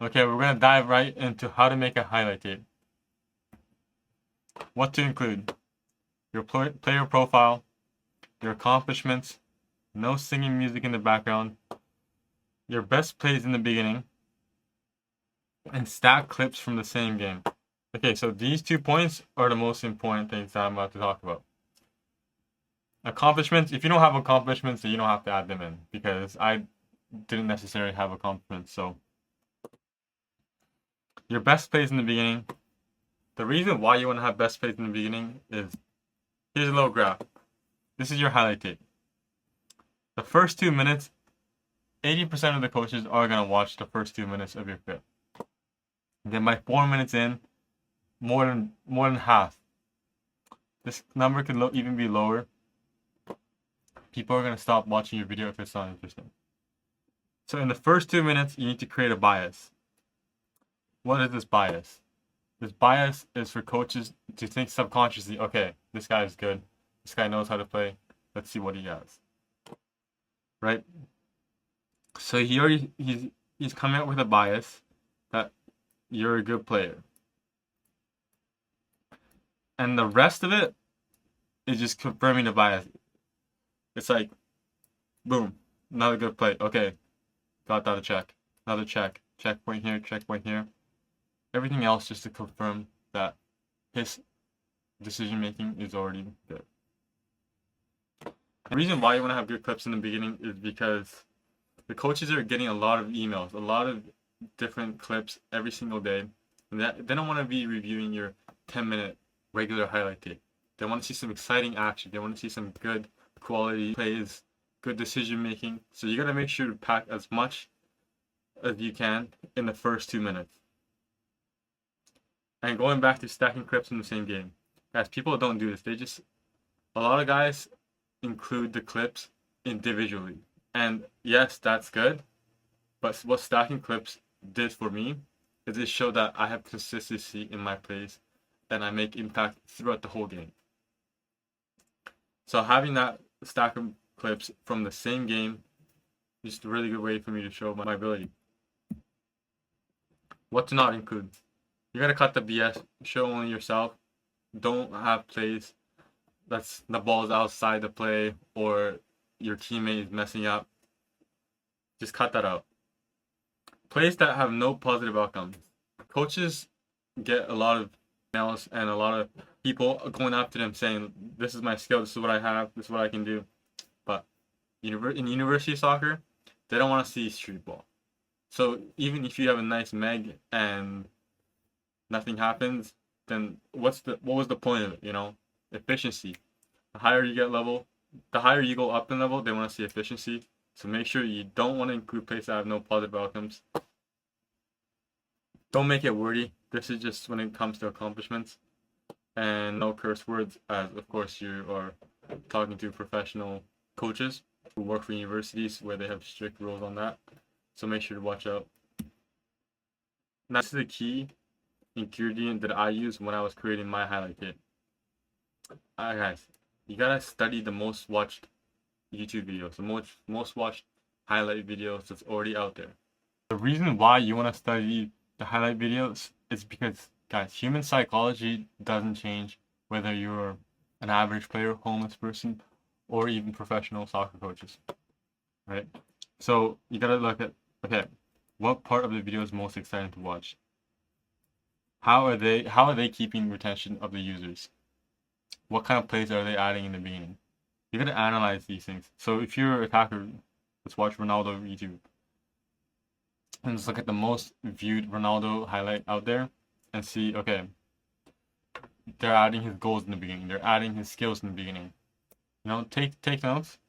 Okay, we're gonna dive right into how to make a highlight tape. What to include: your player profile, your accomplishments, no singing music in the background, your best plays in the beginning, and stack clips from the same game. Okay, so these 2 points are the most important things that I'm about to talk about. Accomplishments, if you don't have accomplishments, then you don't have to add them in, because I didn't necessarily have accomplishments. So your best plays in the beginning. The reason why you want to have best plays in the beginning is, here's a little graph. This is your highlight tape. The first 2 minutes, 80% of the coaches are going to watch the first 2 minutes of your clip. Then by 4 minutes in, more than half. This number could even be lower. People are going to stop watching your video if it's not interesting. So in the first 2 minutes, you need to create a bias. What is this bias? This bias is for coaches to think subconsciously, okay, this guy is good. This guy knows how to play. Let's see what he has. Right? So he's coming out with a bias that you're a good player. And the rest of it is just confirming the bias. It's like, boom, another good play. Okay, got that a check. Another check. Checkpoint here, checkpoint here. Everything else just to confirm that his decision making is already good. The reason why you want to have good clips in the beginning is because the coaches are getting a lot of emails, a lot of different clips every single day. And they don't want to be reviewing your 10-minute regular highlight tape. They want to see some exciting action. They want to see some good quality plays, good decision making. So you got to make sure to pack as much as you can in the first 2 minutes. And going back to stacking clips in the same game. Guys, people don't do this. A lot of guys include the clips individually. And yes, that's good. But what stacking clips did for me is it showed that I have consistency in my plays and I make impact throughout the whole game. So having that stack of clips from the same game is just a really good way for me to show my ability. What to not include. You gotta cut the BS. Show only yourself. Don't have plays that's the ball's outside the play or your teammate is messing up. Just cut that out. Plays that have no positive outcomes. Coaches get a lot of emails and a lot of people going after them saying, this is my skill, this is what I have, this is what I can do. But in university soccer, they don't want to see street ball. So even if you have a nice meg and nothing happens, then what was the point of it, you know? Efficiency. The higher you go up in level, they want to see efficiency. So make sure you don't want to include plays that have no positive outcomes. Don't make it wordy. This is just when it comes to accomplishments. And no curse words, as of course you are talking to professional coaches who work for universities where they have strict rules on that. So make sure to watch out. Now, this is the key ingredient that I used when I was creating my highlight tape. Alright guys, you gotta study the most watched YouTube videos, the most watched highlight videos that's already out there. The reason why you want to study the highlight videos is because, guys, human psychology doesn't change whether you're an average player, homeless person, or even professional soccer coaches, right? So you gotta look at, okay, what part of the video is most exciting to watch? How are they keeping retention of the users? What kind of plays are they adding in the beginning? You gotta analyze these things. So if you're an attacker, let's watch Ronaldo YouTube. And just look at the most viewed Ronaldo highlight out there and see, okay, they're adding his goals in the beginning. They're adding his skills in the beginning. You know, take notes.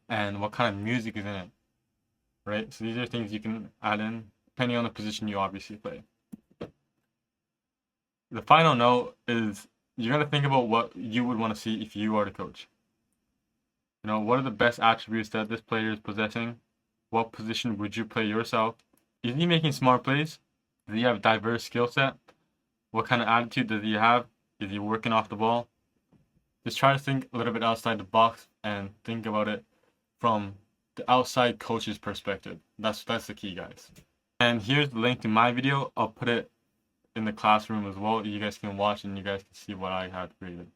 And what kind of music is in it, right? So these are things you can add in depending on the position you obviously play. The final note is you got to think about what you would want to see if you are the coach. You know, what are the best attributes that this player is possessing? What position would you play yourself? Is he making smart plays? Does he have a diverse skill set? What kind of attitude does he have? Is he working off the ball? Just try to think a little bit outside the box and think about it from the outside coach's perspective. That's the key, guys. And here's the link to my video. I'll put it in the classroom as well. You guys can watch and you guys can see what I had created.